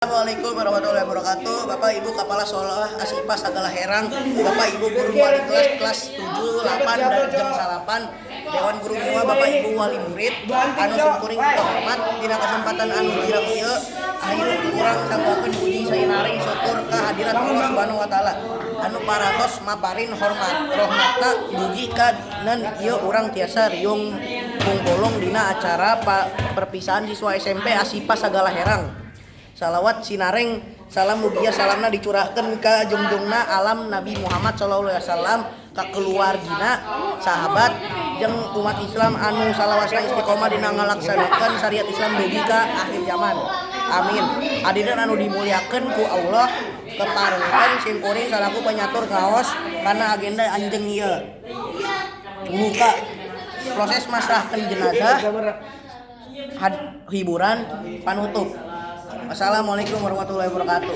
Assalamualaikum warahmatullahi wabarakatuh. Bapak Ibu Kepala Sekolah Asyifa Sagala Herang, Bapak Ibu guru wali kelas 7, 8 dan jam salapan, Dewan Guru Dewa, Bapak Ibu wali murid, anu sumkuring hormat dina kesempatan anu jireng ieu ayu urang sanggakeun puji sainaring syukur kehadirat Allah Subhanahu wa taala anu parantos maparin rahmatna mugi ka dinen ieu urang tiasa riung pungpulung dina acara perpisahan siswa SMP Asyifa Sagala Herang. Salawat sinareng salam mugia salamna dicurahkeun ka jungjungna alam Nabi Muhammad sallallahu alaihi wasallam, ka keluargina, sahabat jeung umat Islam anu salawasna istiqomah dina ngalaksanakeun syariat Islam dugi ka akhir zaman. Amin. Hadirin anu dimuliakeun ku Allah, keparengkeun simkuring salaku penyatur ngaos kana agenda anjeun ieu. Muka proses masrahkeun jenazah, hiburan panutup. Wassalamualaikum warahmatullahi wabarakatuh.